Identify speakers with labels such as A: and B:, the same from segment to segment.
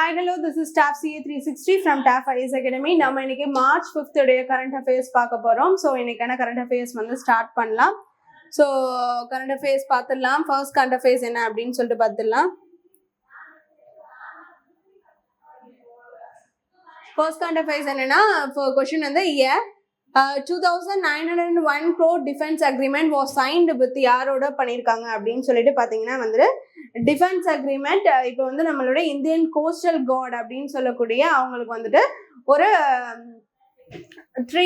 A: Hi, hello, this is TAF CA360 from TAF IAS Academy. நம்ம இன்னைக்கு March 5th உடைய current affairs பார்க்க போறோம். So இன்னைக்கான current affairs வந்து ஸ்டார்ட் பண்ணலாம். So current affairs பார்த்துடலாம். First current affairs என்ன அப்படின்னு சொல்லிட்டு பார்த்துடலாம். First current affairs என்னன்னா question வந்து year 2901 crore defense agreement was signed with யாரோட பண்ணியிருக்காங்க அப்படின்னு சொல்லிட்டு பார்த்தீங்கன்னா வந்து டிஃபென்ஸ் அக்ரிமெண்ட் இப்போ வந்து நம்மளோட இந்தியன் கோஸ்டல் கார்டு அப்படின்னு சொல்லக்கூடிய அவங்களுக்கு வந்துட்டு ஒரு 3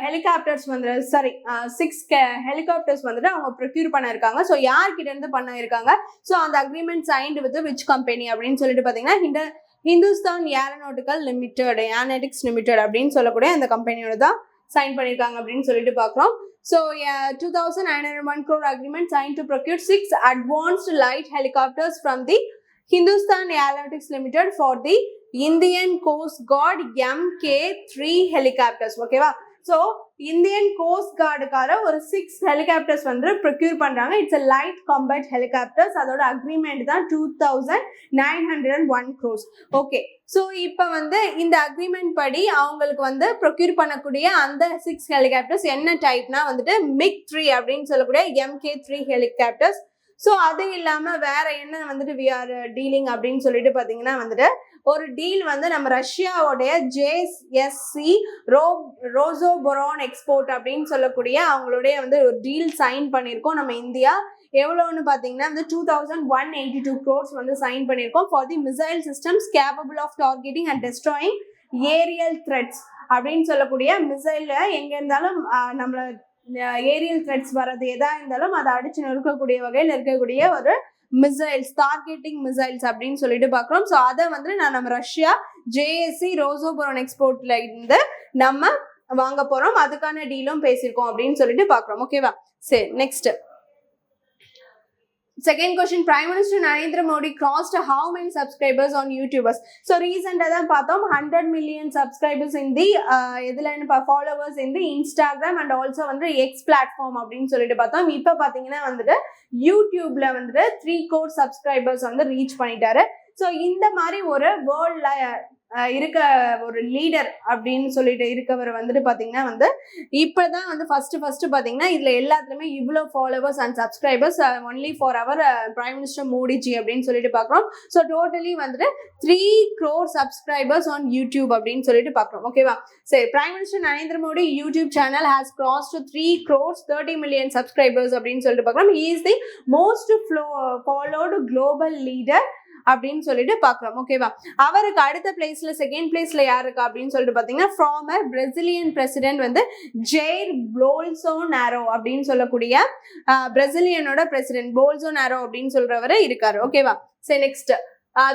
A: ஹெலிகாப்டர்ஸ் வந்து சாரி 6 ஹெலிகாப்டர்ஸ் வந்துட்டு அவங்க ப்ரொக்யூர் பண்ணியிருக்காங்க. ஸோ யார்கிட்ட இருந்து பண்ணியிருக்காங்க, ஸோ அந்த agreement signed with which company அப்படின்னு சொல்லிட்டு பார்த்தீங்கன்னா ஹிந்துஸ்தான் ஏரோநாட்டிக்கல் லிமிடெட் ஏர்நாட்டிக்ஸ் லிமிடெட் அப்படின்னு சொல்லக்கூடிய அந்த கம்பெனியோட தான் சைன் பண்ணியிருக்காங்க அப்படின்னு சொல்லிட்டு பார்க்குறோம். So, 2901 crore agreement signed to procure 6 advanced light helicopters from the Hindustan Aeronautics Limited for the Indian Coast Guard MK3 helicopters. Okay, va? So, Indian Coast Guard-கார ஒரு 6 helicopters வந்து procure பண்றாங்க. It's a light combat helicopters. அதோட agreement தான் 2901 crores. Okay. So இப்போ வந்து இந்த agreement படி அவங்களுக்கு வந்து ப்ரொக்யூர் பண்ணக்கூடிய அந்த 6 ஹெலிகாப்டர்ஸ் என்ன டைப்னா வந்துட்டு MiG-3 அப்படின்னு சொல்லக்கூடிய MK3 ஹெலிகாப்டர்ஸ். ஸோ அது இல்லாமல் வேற என்ன வந்துட்டு வி ஆர் டீலிங் அப்படின்னு சொல்லிட்டு பார்த்தீங்கன்னா வந்துட்டு ஒரு டீல் வந்து நம்ம ரஷ்யாவோடைய JSC ரோசோபொரான் எக்ஸ்போர்ட் அப்படின்னு சொல்லக்கூடிய அவங்களுடைய வந்து ஒரு டீல் சைன் பண்ணியிருக்கோம் நம்ம இந்தியா. எவ்வளோன்னு பார்த்தீங்கன்னா வந்து 2182 crores வந்து சைன் பண்ணியிருக்கோம் for the missile systems capable of targeting and destroying aerial threats அப்படின்னு சொல்லக்கூடிய மிசைல எங்க இருந்தாலும் நம்மள ஏரியல் த்ரெட்ஸ் வர்றது எதா இருந்தாலும் அதை அடிச்சு நொறுக்கக்கூடிய வகையில் இருக்கக்கூடிய ஒரு மிசைல்ஸ் டார்கெட்டிங் மிசைல்ஸ் அப்படின்னு சொல்லிட்டு பார்க்குறோம். ஸோ அதை வந்து நம்ம ரஷ்யா JSC ரோசோபொரான் எக்ஸ்போர்ட்ல இருந்து நம்ம வாங்க போறோம். அதுக்கான டீலும் பேசியிருக்கோம் அப்படின்னு சொல்லிட்டு பார்க்குறோம். ஓகேவா, சரி next. Second question, Prime Minister Narendra Modi crossed how many subscribers on YouTubers? So recent தான் பார்த்தோம் 100 million subscribers in the followers in the Instagram and also வந்து X platform அப்படின்னு சொல்லிட்டு பார்த்தோம். இப்போ பார்த்தீங்கன்னா வந்துட்டு யூடியூப்ல வந்துட்டு 3 crore subscribers வந்து ரீச் பண்ணிட்டாரு. ஸோ இந்த மாதிரி ஒரு வேர்ல்ட்ல இருக்க ஒரு லீடர் அப்படின்னு சொல்லிட்டு இருக்கவர் வந்துட்டு பார்த்தீங்கன்னா வந்து இப்போதான் வந்து ஃபர்ஸ்ட் பார்த்தீங்கன்னா இதில் எல்லாத்துலேயுமே இவ்வளோ followers and subscribers only for our prime minister Modiji அப்படின்னு சொல்லிட்டு பார்க்குறோம். ஸோ டோட்டலி வந்துட்டு 3 crore சப்ஸ்கிரைபர்ஸ் ஆன் யூடியூப் அப்படின்னு சொல்லிட்டு பார்க்குறோம். ஓகேவா, சரி. Prime minister Narendra Modi YouTube channel has crossed 3 crores 30 million subscribers அப்படின்னு சொல்லிட்டு பார்க்குறோம். He is the most followed global leader அப்படின்னு சொல்லிட்டு பார்க்குறோம். ஓகேவா, அவருக்கு அடுத்த பிளேஸ்ல செகண்ட் பிளேஸ்ல யார் இருக்கா அப்படின்னு சொல்லிட்டு பார்த்தீங்கன்னா ஃபார்மர் பிரசிலியன் பிரசிடென்ட் வந்து ஜெயர் போல்சோனாரோ அப்படின்னு சொல்லக்கூடிய பிரசிலியனோட பிரசிடென்ட் போல்சோனாரோ அப்படின்னு சொல்றவர் இருக்காரு. ஓகேவா, சரி next.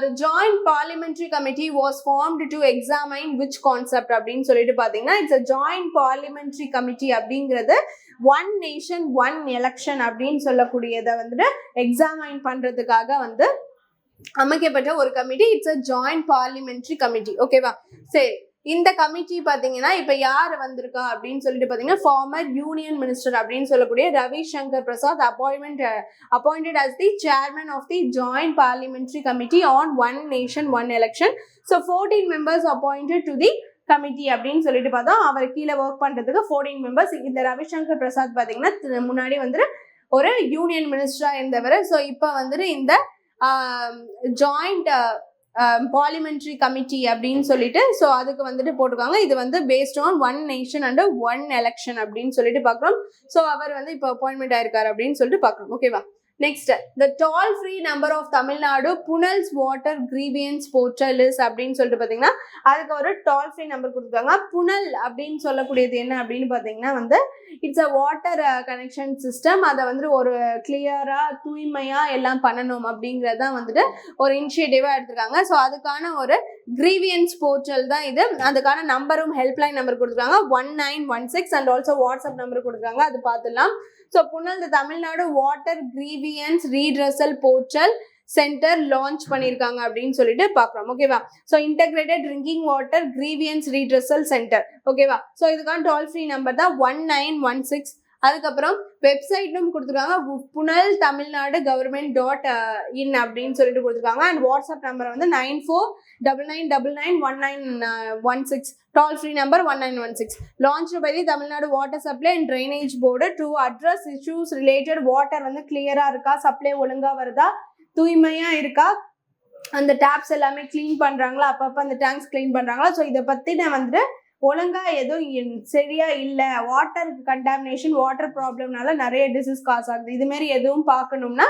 A: The joint parliamentary committee was formed to examine which concept அப்படின்னு சொல்லிட்டு பார்த்தீங்கன்னா it's a joint parliamentary committee அப்படிங்கிறது one nation one election அப்படின்னு சொல்லக்கூடியதை வந்துட்டு எக்ஸாமைன் பண்றதுக்காக வந்து அமைக்கப்பட்ட ஒரு committee. It's a joint parliamentary committee. ஓகேவா, சரி. இந்த கமிட்டி பார்த்தீங்கன்னா இப்போ யார் வந்திருக்கா அப்படின்னு சொல்லிட்டு பார்த்தீங்கன்னா ஃபார்மர் யூனியன் மினிஸ்டர் அப்படின்னு சொல்லக்கூடிய Ravishankar Prasad appointed as the chairman of the joint parliamentary committee on one nation one election. So 14 members appointed to the committee அப்படின்னு சொல்லிட்டு பார்த்தோம். அவர் கீழே ஒர்க் பண்றதுக்கு 14 members. இந்த ரவிசங்கர் பிரசாத் பார்த்தீங்கன்னா முன்னாடி வந்துட்டு ஒரு யூனியன் மினிஸ்டரா இருந்தவர். ஸோ இப்போ வந்துட்டு இந்த ஜாயிண்ட் பார்லிமெண்ட்ரி கமிட்டி அப்படின்னு சொல்லிட்டு ஸோ அதுக்கு வந்துட்டு போட்டிருக்காங்க. இது வந்து based on one nation and one election அப்படின்னு சொல்லிட்டு பார்க்குறோம். ஸோ அவர் வந்து இப்போ அப்பாயின்மெண்ட் ஆயிருக்காரு அப்படின்னு சொல்லிட்டு பார்க்குறோம். ஓகேவா, next. The toll free number of Tamil Nadu புனல்ஸ் வாட்டர் கிரீவியன்ஸ் போர்ட்டல்ஸ் அப்படின்னு சொல்லிட்டு பார்த்தீங்கன்னா அதுக்கு ஒரு டோல் ஃப்ரீ நம்பர் கொடுத்துருக்காங்க. புனல் அப்படின்னு சொல்லக்கூடியது என்ன அப்படின்னு பார்த்தீங்கன்னா வந்து it's a water connection system. அதை வந்துட்டு ஒரு கிளியரா தூய்மையா எல்லாம் பண்ணணும் அப்படிங்கிறதான் வந்துட்டு ஒரு இனிஷியேட்டிவா எடுத்திருக்காங்க. ஸோ அதுக்கான ஒரு கிரீவியன்ஸ் போர்ட்டல் தான் இது. அதுக்கான நம்பரும் ஹெல்ப்லைன் நம்பர் கொடுத்துருக்காங்க 1916 அண்ட் ஆல்சோ வாட்ஸ்அப் நம்பர் கொடுத்துருக்காங்க, அது பார்த்துடலாம். ஸோ புனல் Tamil Nadu water grievance redressal portal centre launch பண்ணியிருக்காங்க அப்படின்னு சொல்லிட்டு பார்க்குறோம். ஓகேவா, so integrated drinking water grievance redressal centre. ஓகேவா, ஸோ இதுக்கான டோல் ஃப்ரீ நம்பர் தான் 1916 அதுக்கப்புறம் வெப்சைட்டும் கொடுத்துருக்காங்க, புனல் தமிழ்நாடு government.in அப்படின்னு சொல்லிட்டு கொடுத்துருக்காங்க. அண்ட் வாட்ஸ்அப் நம்பர் வந்து 9499991916, toll free number 1916. Launched by the Tamil Nadu Water Supply and Drainage Board to address issues related water வந்து கிளியரா இருக்கா, சப்ளை ஒழுங்கா வருதா, தூய்மையா இருக்கா, அந்த டேப்ஸ் எல்லாமே கிளீன் பண்றாங்களா, அப்பப்போ அந்த டேங்க்ஸ் கிளீன் பண்றாங்களா. ஸோ இதை பத்தி நான் வந்துட்டு ஒழுங்கா எதுவும் சரியா இல்லை, வாட்டர் கண்டாமினேஷன், வாட்டர் ப்ராப்ளம்னால நிறைய டிசீஸ் காஸ் ஆகுது, இது மாதிரி எதுவும் பார்க்கணும்னா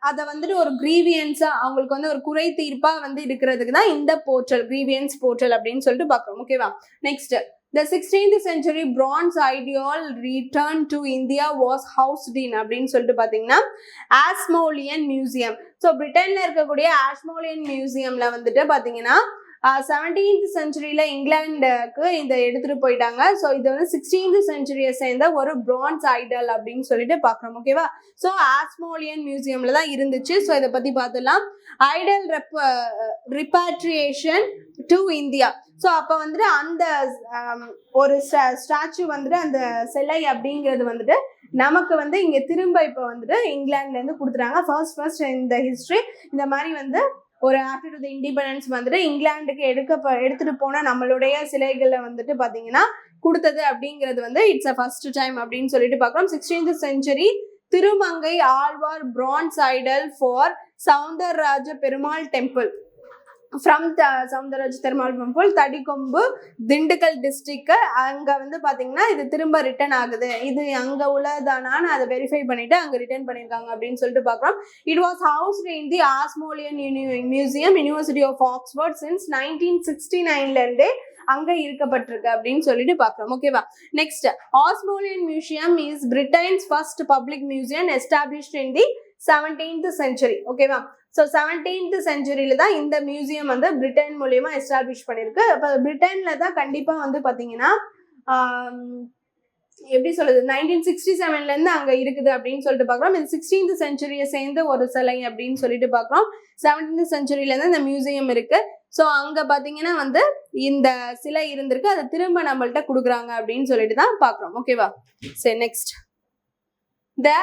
A: அதை வந்துட்டு ஒரு கிரீவியன்ஸா அவங்களுக்கு வந்து ஒரு குறை தீர்ப்பா வந்து இருக்கிறதுக்கு தான் இந்த போர்ட்டல், கிரீவியன்ஸ் போர்ட்டல் அப்படின்னு சொல்லிட்டு பார்க்குறோம். ஓகேவா. Next, the 16th century bronze ideal return to India was housed in அப்படின்னு சொல்லிட்டு பார்த்தீங்கன்னா ஆஸ்மோலியன் மியூசியம். ஸோ பிரிட்டன்ல இருக்கக்கூடிய ஆஸ்மோலியன் மியூசியம்ல வந்துட்டு பார்த்தீங்கன்னா 17th centuryல இங்கிலாந்துக்கு இதை எடுத்துட்டு போயிட்டாங்க. ஸோ இது வந்து 16th centuryயை சேர்ந்த ஒரு பிரான்ஸ் ஐடல் அப்படின்னு சொல்லிட்டு பார்க்குறோம். ஓகேவா. ஸோ ஆஸ்மோலியன் மியூசியம்ல தான் இருந்துச்சு. ஸோ இதை பத்தி பார்த்துலாம். Idol repatriation to India. So அப்போ வந்துட்டு அந்த ஒரு ஸ்டாச்சு வந்துட்டு அந்த சிலை அப்படிங்கிறது வந்துட்டு நமக்கு வந்து இங்க திரும்ப இப்போ வந்துட்டு இங்கிலாந்துல இருந்து கொடுத்துட்டாங்க. ஃபர்ஸ்ட் இந்த ஹிஸ்டரி இந்த மாதிரி வந்து ஒரு ஆஃப்டர் டு தி இண்டிபெண்டன்ஸ் வந்துட்டு இங்கிலாந்துக்கு எடுத்துட்டு போன நம்மளுடைய சிலைகளை வந்துட்டு பாத்தீங்கன்னா கொடுத்தது அப்படிங்கிறது வந்து இட்ஸ் அ ஃபர்ஸ்ட் டைம் அப்படின்னு சொல்லிட்டு பார்க்கலாம். 16th century Thirumangai Alwar bronze idol for Soundararaja Perumal temple from Soundararaja Perumal temple, Thadikombu, Dindigul district. அங்க வந்து பாத்தீங்கன்னா இது திரும்ப ரிட்டர்ன் ஆகுது, இது அங்க உள்ளதானான்னு அதை வெரிஃபை பண்ணிட்டு அங்க ரிட்டர்ன் பண்ணிருக்காங்க அப்படின்னு சொல்லிட்டு பாக்குறோம். It was housed in the Ashmolean museum, university of Oxford since 1969ல இருந்தே அங்க இருக்கப்பட்டிருக்கு அப்படின்னு சொல்லிட்டு பாக்குறோம். ஓகேவா. Next, Ashmolean museum is Britain's first public museum established in the 17th century. ஓகேவா. ஸோ 17th centuryல தான் இந்த மியூசியம் வந்து பிரிட்டன் மூலியமா எஸ்டாப்ளிஷ் பண்ணிருக்கு. அப்போ பிரிட்டன்ல தான் கண்டிப்பா வந்து பாத்தீங்கன்னா எப்படி சொல்றது 1967ல இருந்து அங்க இருக்குது அப்படின்னு சொல்லிட்டு பாக்குறோம். இது 16th centuryயை சேர்ந்த ஒரு சிலை அப்படின்னு சொல்லிட்டு பாக்குறோம். 17th centuryல இருந்து இந்த மியூசியம் இருக்கு. ஸோ அங்க பாத்தீங்கன்னா வந்து இந்த சிலை இருந்திருக்கு, அதை திரும்ப நம்மள்ட்ட கொடுக்குறாங்க அப்படின்னு சொல்லிட்டு தான் பாக்குறோம். ஓகேவா. சரி, next, the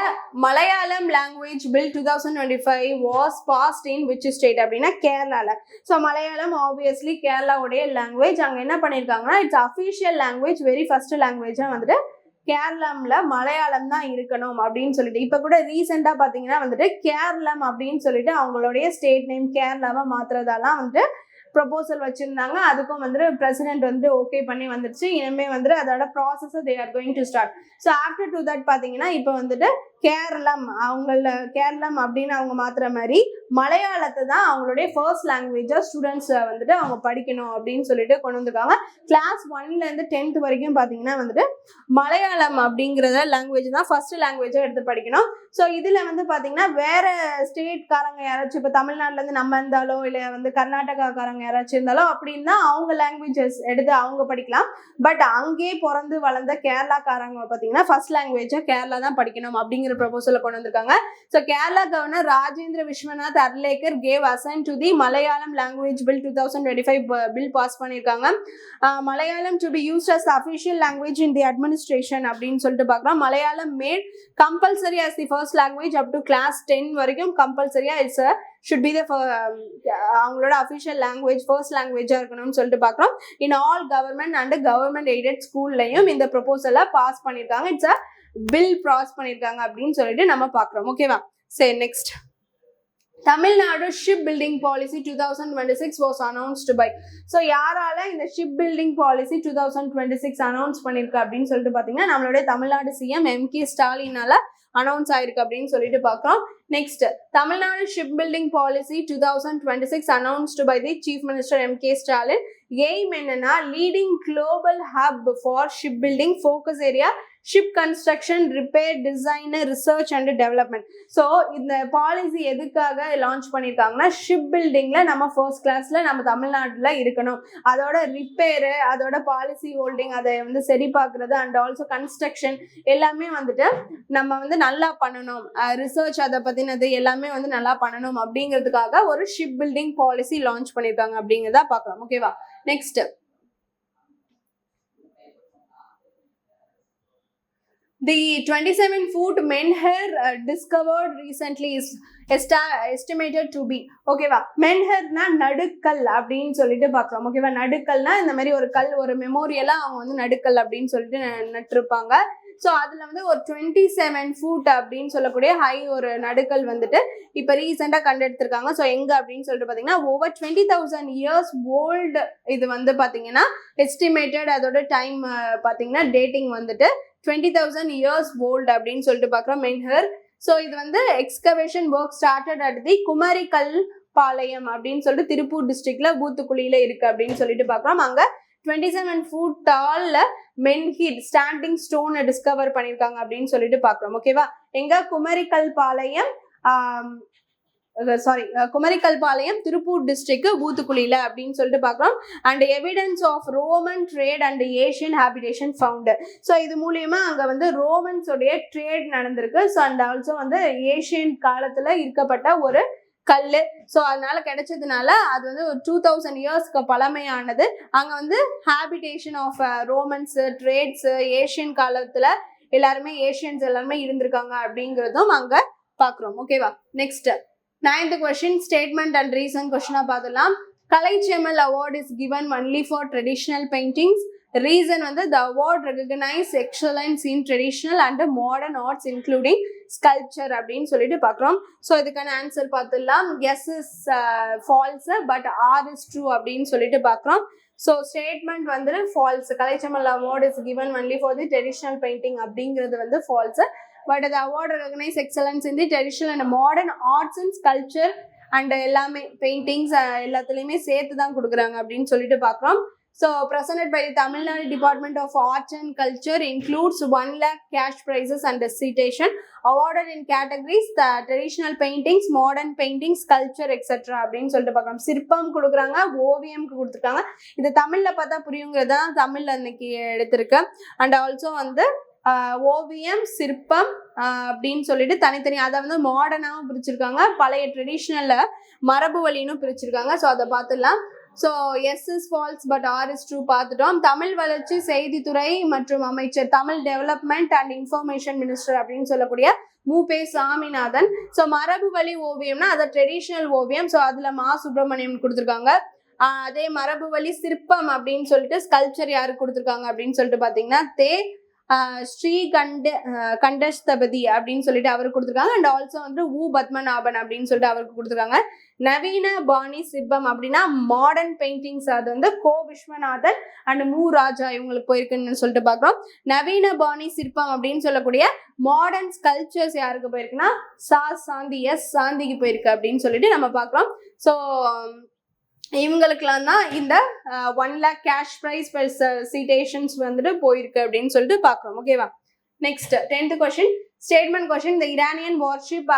A: Malayalam language bill 2025 was passed in which state அப்படின்னா கேரளால. ஸோ மலையாளம் ஆப்வியஸ்லி கேரளாவுடைய லாங்குவேஜ். அங்கே என்ன பண்ணியிருக்காங்கன்னா it's official language, very first லாங்குவேஜாக வந்துட்டு கேரளாவில் மலையாளம் தான் இருக்கணும் அப்படின்னு சொல்லிட்டு இப்போ கூட ரீசெண்டாக பார்த்தீங்கன்னா வந்துட்டு கேரளம் அப்படின்னு சொல்லிட்டு அவங்களுடைய ஸ்டேட் நேம் கேரளாவை மாற்றுறதாலாம் வந்துட்டு ப்ரொபோசல் வச்சிருந்தாங்க. அதுக்கும் வந்துட்டு பிரசிடென்ட் வந்துட்டு ஓகே பண்ணி வந்துருச்சு. இனிமே வந்துட்டு அதோட process they are going to start. So after to that பார்த்தீங்கன்னா இப்போ வந்துட்டு கேரளம் கேரளம் அப்படின்னு அவங்க மாத்துற மாதிரி மலையாளத்தை தான் அவங்களுடைய ஃபர்ஸ்ட் லாங்குவேஜா ஸ்டூடெண்ட்ஸ் வந்துட்டு அவங்க படிக்கணும் அப்படின்னு சொல்லிட்டு கொண்டு வந்திருக்காங்க. கிளாஸ் 1ல இருந்து 10th வரைக்கும் பார்த்தீங்கன்னா வந்துட்டு மலையாளம் அப்படிங்கிறத லாங்குவேஜ் தான் ஃபர்ஸ்ட் லாங்குவேஜா எடுத்து படிக்கணும். ஸோ இதுல வந்து பாத்தீங்கன்னா வேற ஸ்டேட்காரங்க யாராச்சும் இப்போ தமிழ்நாட்டுல இருந்து நம்ம இருந்தாலோ இல்லை வந்து கர்நாடகாக்காரங்க யாராச்சும் இருந்தாலோ அப்படின்னா அவங்க லாங்குவேஜஸ் எடுத்து அவங்க படிக்கலாம். பட் அங்கேயே பிறந்து வளர்ந்த கேரளாக்காரங்க பார்த்தீங்கன்னா ஃபர்ஸ்ட் லாங்குவேஜா கேரளா தான் படிக்கணும் அப்படிங்கிற ப்ரொபோசலை கொண்டு வந்திருக்காங்க. So Kerala governor Rajendra Vishwanath Arlekar gave assent to the Malayalam language bill 2025 bill pass பண்ணியிருக்காங்க. Malayalam to be used as official language in the administration அப்படின்னு சொல்லிட்டு பார்க்கலாம். Malayalam made compulsory as the first language up to class 10 வரைக்கும் கம்பல்சரியா இட்ஸ் should be the அவங்களோட official language first லாங்குவேஜா இருக்கணும்னு சொல்லிட்டு பார்க்குறோம். In all government and government aided ஸ்கூல்லையும் இந்த ப்ரொபோசலை பாஸ் பண்ணியிருக்காங்க. இட்ஸ் அ பில் பாஸ் பண்ணியிருக்காங்க அப்படின்னு சொல்லிட்டு நம்ம பார்க்குறோம். ஓகேவா. சரி, next, Tamil Nadu ship building policy 2026 was announced by. So யாரால இந்த ஷிப் பில்டிங் பாலிசி 2026 அனௌன்ஸ் பண்ணிருக்கு அப்படின்னு சொல்லிட்டு பார்த்தீங்கன்னா நம்மளுடைய தமிழ்நாடு சிஎம் MK ஸ்டாலினால அனௌன்ஸ் ஆயிருக்கு அப்படின்னு சொல்லிட்டு பார்க்குறோம். Next, Tamil Nadu ship building policy 2026 announced by the chief minister MK Stalin. Aim என்னன்னா leading global hub for ship building, focus area ship construction, repair, design, research and development. So இந்த பாலிசி எதுக்காக launch பண்ணியிருக்காங்கன்னா ship பில்டிங்ல நம்ம ஃபர்ஸ்ட் கிளாஸ்ல நம்ம தமிழ்நாட்டில் இருக்கணும், அதோட ரிப்பேரு, அதோட பாலிசி ஹோல்டிங், அதை வந்து சரி பார்க்கறது அண்ட் ஆல்சோ கன்ஸ்ட்ரக்ஷன் எல்லாமே வந்துட்டு நம்ம வந்து நல்லா பண்ணணும், ரிசர்ச் அதை பத்தினது எல்லாமே வந்து நல்லா பண்ணணும் அப்படிங்கிறதுக்காக ஒரு ஷிப் பில்டிங் பாலிசி லான்ச் பண்ணியிருக்காங்க அப்படிங்கிறத பார்க்கலாம். ஓகேவா. Next, The 27-foot menhir discovered recently is estimated to be ஓகேவா. மென்ஹர்னா நடுக்கல் அப்படின்னு சொல்லிட்டு பார்க்குறோம். ஓகேவா, நடுக்கல்னா இந்த மாதிரி ஒரு கல், ஒரு மெமோரியலா அவங்க வந்து நடுக்கல் அப்படின்னு சொல்லிட்டு நட்டிருப்பாங்க. ஸோ அதில் வந்து ஒரு 27 ஃபூட் அப்படின்னு சொல்லக்கூடிய ஹை ஒரு நடுக்கல் வந்துட்டு இப்போ ரீசெண்டாக கண்டெடுத்திருக்காங்க. ஸோ எங்கே அப்படின்னு சொல்லிட்டு பார்த்தீங்கன்னா ஓவர் 20,000 இயர்ஸ் ஓல்டு. இது வந்து பார்த்தீங்கன்னா எஸ்டிமேட்டட் அதோட டைம் பார்த்தீங்கன்னா டேட்டிங் வந்துட்டு 20,000 இயர்ஸ் ஓல்டு அப்படின்னு சொல்லிட்டு பார்க்குறோம் மென்ஹர். ஸோ இது வந்து excavation work started at the Kumarikkal Palayam அப்படின்னு சொல்லிட்டு திருப்பூர் டிஸ்ட்ரிக்ட்ல பூத்துக்குழியில இருக்கு அப்படின்னு சொல்லிட்டு பார்க்குறோம். அங்கே 27 ஃபூட் டால்ல மென்ஹிட் ஸ்டாண்டிங் ஸ்டோன் டிஸ்கவர் பண்ணியிருக்காங்க அப்படின்னு சொல்லிட்டு பார்க்குறோம். ஓகேவா, எங்க குமரிக்கல் பாளையம் குமரிக்கல் பாளையம் திருப்பூர் டிஸ்ட்ரிக்ட் பூத்துக்குழியில அப்படின்னு சொல்லிட்டு பார்க்குறோம். And evidence of Roman trade and Asian habitation found. So இது மூலியமா அங்கே வந்து ரோமன்ஸோடைய ட்ரேட் நடந்திருக்கு. ஸோ அண்ட் ஆல்சோ வந்து ஏஷியன் காலத்தில் இருக்கப்பட்ட ஒரு கல். ஸோ அதனால கிடைச்சதுனால அது வந்து ஒரு 2000 இயர்ஸ்க்கு பழமையானது. அங்கே வந்து habitation of Romans, trades, Asian காலத்தில் எல்லாருமே ஏஷியன்ஸ் எல்லாருமே இருந்திருக்காங்க அப்படிங்கிறதும் அங்கே பார்க்குறோம். ஓகேவா, next 9th question, statement and reason question பார்த்துலாம். Kalaichemmal award is given only for traditional paintings. Reason வந்து the award recognize excellence in traditional and modern arts including sculpture அப்படின்னு சொல்லிட்டு பார்க்குறோம். ஸோ இதுக்கான ஆன்சர் பார்த்துடலாம். S is false but R is true அப்படின்னு சொல்லிட்டு பார்க்குறோம். ஸோ ஸ்டேட்மெண்ட் வந்து false. Kalaichemmal award is given only for the traditional painting அப்படிங்கிறது வந்து falls. But the award recognize excellence in the traditional and modern arts and sculpture and எல்லாமே paintings எல்லாத்துலேயுமே சேர்த்து தான் கொடுக்குறாங்க அப்படின்னு சொல்லிட்டு பார்க்குறோம். So presented by the Tamil Nadu Department of Art and Culture includes 1 lakh cash prizes and citation awarded in categories the traditional paintings, modern paintings, sculpture etc. அப்படின்னு சொல்லிட்டு பார்க்குறோம். சிற்பம் கொடுக்குறாங்க, ஓவியம்க்கு கொடுத்துருக்காங்க. இது தமிழில் பார்த்தா புரியுங்கிறது தான் தமிழில் இன்னைக்கு எடுத்திருக்கு. அண்ட் ஆல்சோ வந்து ஓவியம், சிற்பம் அப்படின்னு சொல்லிட்டு தனித்தனி அதை வந்து மாடர்னாகவும் பிரிச்சிருக்காங்க, பழைய ட்ரெடிஷ்னல்ல மரபு வழின்னு பிரிச்சிருக்காங்க. ஸோ அதை பார்த்துடலாம். So S is false but R is true பார்த்துட்டோம். தமிழ் வளர்ச்சி செய்தித்துறை மற்றும் அமைச்சர், Tamil development and information minister அப்படின்னு சொல்லக்கூடிய மூபே சாமிநாதன். ஸோ மரபு வழி ஓவியம்னா அது ட்ரெடிஷ்னல் ஓவியம். ஸோ அதில் மா சுப்பிரமணியம் கொடுத்துருக்காங்க. அதே மரபு வழி சிற்பம் அப்படின்னு சொல்லிட்டு ஸ்கல்ப்சர் யாருக்கு கொடுத்துருக்காங்க அப்படின்னு சொல்லிட்டு பார்த்தீங்கன்னா ஸ்ரீ கண்டஸ்தபதி அப்படின்னு சொல்லிட்டு அவருக்கு கொடுத்துருக்காங்க. அண்ட் ஆல்சோ வந்து பத்மநாபன் அப்படின்னு சொல்லிட்டு அவருக்கு கொடுத்துருக்காங்க. நவீன பாணி சிற்பம் அப்படின்னா மாடர்ன் பெயிண்டிங்ஸ், அது வந்து கோ விஸ்வநாதன் அண்ட் ராஜா இவங்களுக்கு போயிருக்குன்னு சொல்லிட்டு பார்க்குறோம். நவீன பாணி சிற்பம் அப்படின்னு சொல்லக்கூடிய மாடர்ன் ஸ்கல்ப்சர்ஸ் யாருக்கு போயிருக்குன்னா சாந்தி, சாந்திக்கு போயிருக்கு அப்படின்னு சொல்லிட்டு நம்ம பார்க்குறோம். ஸோ இவங்களுக்குலாம் தான் இந்த 1 lakh cash prize plus citations வந்துட்டு போயிருக்கு அப்படின்னு சொல்லிட்டு பார்க்குறோம். ஓகேவா, next 10th question, statement question. இந்த இரானியன் வார்ஷிப்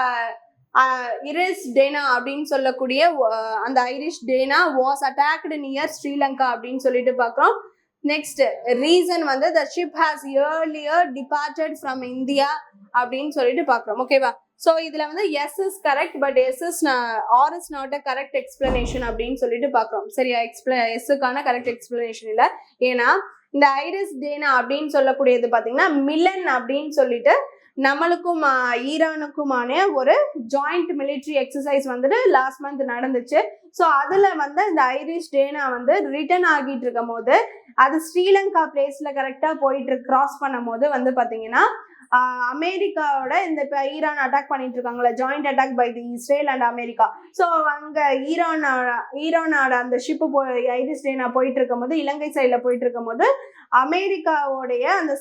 A: இரிஸ் டேனா அப்படின்னு சொல்லக்கூடிய அந்த IRIS Dena was attacked near Sri Lanka அப்படின்னு சொல்லிட்டு பார்க்குறோம். நெக்ஸ்ட் ரீசன் வந்து the ship has earlier departed from India அப்படின்னு சொல்லிட்டு பார்க்குறோம். ஓகேவா, ஸோ இதில் வந்து S is correct but R is not a correct explanation அப்படின்னு சொல்லிட்டு பார்க்குறோம். சரியா, எஸ்ஸுக்கான கரெக்ட் எக்ஸ்பிளனேஷன் இல்லை. ஏன்னா இந்த ஐரிஸ் டேனா அப்படின்னு சொல்லக்கூடியது பார்த்தீங்கன்னா மிலன் அப்படின்னு சொல்லிட்டு நம்மளுக்கும் ஈரானுக்குமான ஒரு ஜாயிண்ட் மிலிட்ரி எக்ஸசைஸ் வந்துட்டு லாஸ்ட் மந்த் நடந்துச்சு. ஸோ அதில் வந்து இந்த ஐரிஷ் டேனா வந்து ரிட்டர்ன் ஆகிட்டு இருக்கும் போது அது ஸ்ரீலங்கா பிளேஸ்ல கரெக்டாக போயிட்டு கிராஸ் பண்ணும் போது வந்து பார்த்தீங்கன்னா அமெரிக்காவோட இந்த இப்போ ஈரான் அட்டாக் பண்ணிட்டு இருக்காங்களா, joint attack by the Israel and America. So அங்கே ஈரானோட அந்த ஷிப்பு ஐரிஸ் டேனா போயிட்டு இருக்கும் போது இலங்கை சைடில் போயிட்டு இருக்கும் போது அமெரிக்காவோடைய அந்த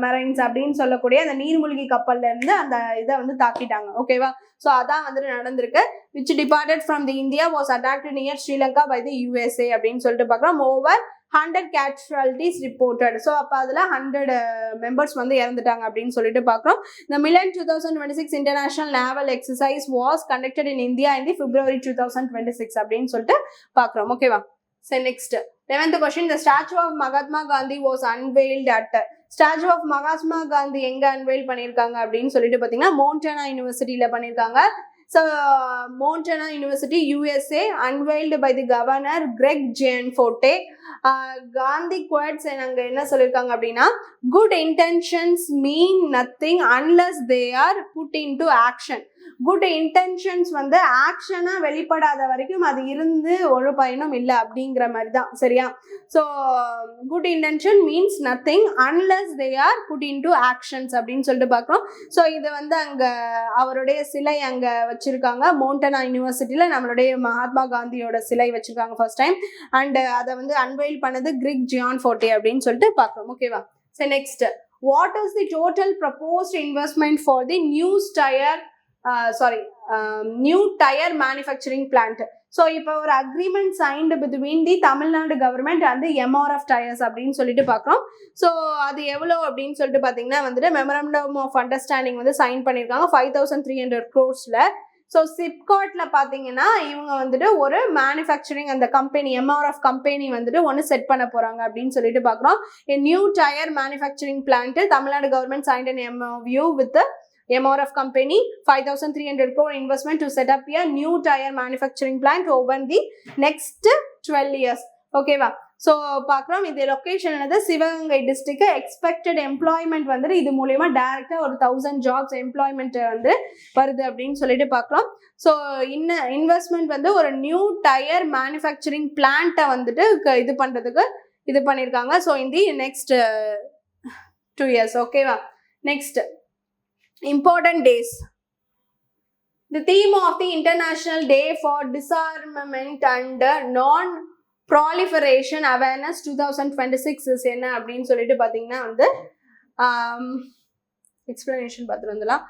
A: மெரைன்ஸ் அப்படின்னு சொல்லக்கூடிய அந்த நீர்மூழ்கி கப்பல்ல இருந்து அந்த இதை வந்து தாக்கிட்டாங்க. ஓகேவா, ஸோ அதான் வந்துட்டு நடந்திருக்கு. Which departed from the India was attacked near Sri Lanka by the USA அப்படின்னு சொல்லிட்டு பார்க்குறோம். Over 100 casualties reported. ஸோ அப்போ அதில் 100 மெம்பர்ஸ் வந்து இறந்துட்டாங்க அப்படின்னு சொல்லிட்டு பார்க்குறோம். The Milan 2026 International Naval Exercise was conducted in India in the February 2026 அப்படின்னு சொல்லிட்டு பார்க்குறோம். ஓகேவா, சரி next 11th question. The statue of Mahatma Gandhi was unveiled at statue of Mahatma Gandhi எங்கே அன்வெயில் பண்ணியிருக்காங்க அப்படின்னு சொல்லிட்டு பார்த்தீங்கன்னா மோண்டனா யூனிவர்சிட்டியில் பண்ணியிருக்காங்க. So Montana university USA unveiled by the governor Greg Gianforte. Gandhi quotes அங்கே என்ன சொல்லியிருக்காங்க அப்படின்னா, good intentions mean nothing unless they are put in to action. Good intentions வந்து ஆக்ஷனாக வெளிப்படாத வரைக்கும் அது இருந்து ஒரு பயனும் இல்லை அப்படிங்கிற மாதிரி தான், சரியா? So good intention means nothing unless they are put in to actions அப்படின்னு சொல்லிட்டு பார்க்குறோம். ஸோ இது வந்து அங்கே அவருடைய சிலை அங்கே வச்சுருக்காங்க. மோண்டனா யூனிவர்சிட்டியில் நம்மளுடைய மகாத்மா காந்தியோட சிலை வச்சுருக்காங்க ஃபர்ஸ்ட் டைம். அண்ட் அதை வந்து அன்வைல் பண்ணது கிரிக் ஜியான்ஃபோர்டே அப்படின்னு சொல்லிட்டு பார்க்குறோம். ஓகேவா? So next, what is the total proposed investment for the new tyre manufacturing plant? So இப்போ ஒரு agreement signed between the Tamil Nadu government and MRF tyres அப்படின்னு சொல்லிட்டு பார்க்குறோம். ஸோ அது எவ்வளோ அப்படின்னு சொல்லிட்டு பார்த்தீங்கன்னா வந்துட்டு மெமரண்டம் ஆஃப் அண்டர்ஸ்டாண்டிங் வந்து சைன் பண்ணியிருக்காங்க 5300 crores. ஸோ சிப்காட்ல பார்த்தீங்கன்னா இவங்க வந்துட்டு ஒரு மேனுஃபேக்சரிங் அந்த கம்பெனி MRF கம்பெனி வந்துட்டு ஒன்று செட் பண்ண போகிறாங்க அப்படின்னு சொல்லிட்டு பார்க்குறோம். New tyre manufacturing plant Tamil Nadu government signed an MOU with MRF company 5300 crore investment to set up a new tire manufacturing plant over the next 12 years. ஓகேவா? ஸோ பார்க்குறோம். இது லொக்கேஷன் வந்து சிவகங்கை டிஸ்ட்ரிக்ட். எக்ஸ்பெக்டட் எம்ப்ளாய்மெண்ட் வந்துட்டு இது மூலயமா டைரக்டாக ஒரு 1000 ஜாப்ஸ் எம்ப்ளாய்மெண்ட் வந்து வருது அப்படின்னு சொல்லிட்டு பார்க்குறோம். ஸோ இன்வெஸ்ட்மெண்ட் வந்து ஒரு நியூ டயர் மேனுஃபேக்சரிங் பிளான்ட்டை வந்துட்டு இது பண்ணுறதுக்கு இது பண்ணியிருக்காங்க. ஸோ இந்த நெக்ஸ்ட் 2 years. ஓகேவா? Next, important days. The theme of the International Day for Disarmament and Non-Proliferation Awareness 2026 is என்ன அப்படின்னு சொல்லிட்டு பார்த்தீங்கன்னா வந்து எக்ஸ்பிளனேஷன் பார்த்துருந்தலாம்.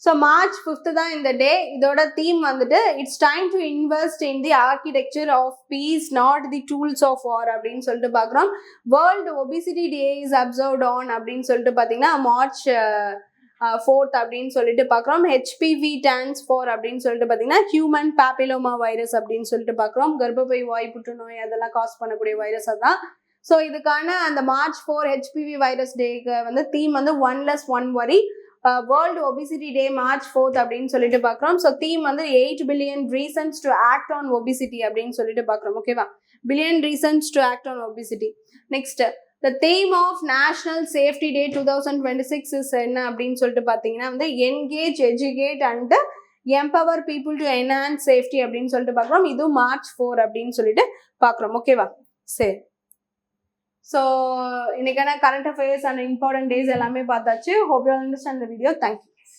A: ஸோ March 5th தான் இந்த டே. இதோட தீம் வந்துட்டு it's time to invest in the architecture of peace not the tools of war அப்படின்னு சொல்லிட்டு பார்க்குறோம். World obesity day is observed on அப்படின்னு சொல்லிட்டு பார்த்தீங்கன்னா March 4th அப்படின்னு சொல்லிட்டு பார்க்குறோம். HPV stands for அப்படின்னு சொல்லிட்டு பார்த்தீங்கன்னா ஹியூமன் பேப்பிலோமா வைரஸ் அப்படின்னு சொல்லிட்டு பார்க்குறோம். கர்ப்பப்பை வாய் புற்றுநோய் அதெல்லாம் காஸ் பண்ணக்கூடிய வைரஸ் அதான். ஸோ இதுக்கான அந்த March 4 HPV வைரஸ் டேக்கு வந்து தீம் வந்து 1 less 1 worry. வேர்ல்டு ஒபிசிட்டி டே March 4th அப்படின்னு சொல்லிட்டு பார்க்குறோம். ஸோ தீம் வந்து 8 billion reasons to act on obesity அப்படின்னு சொல்லிட்டு பார்க்குறோம். ஓகேவா? billion reasons to act on obesity. Next, the theme of National Safety Day 2026 is என்ன அப்படின்னு சொல்லிட்டு பார்த்தீங்கன்னா வந்து engage, educate and empower people to enhance safety அப்படின்னு சொல்லிட்டு பார்க்குறோம். இது March 4 அப்படின்னு சொல்லிட்டு பார்க்குறோம். ஓகேவா? சரி. ஸோ இன்னைக்கான current affairs and important days எல்லாமே பார்த்தாச்சு. Hope you understand the video. Thank you.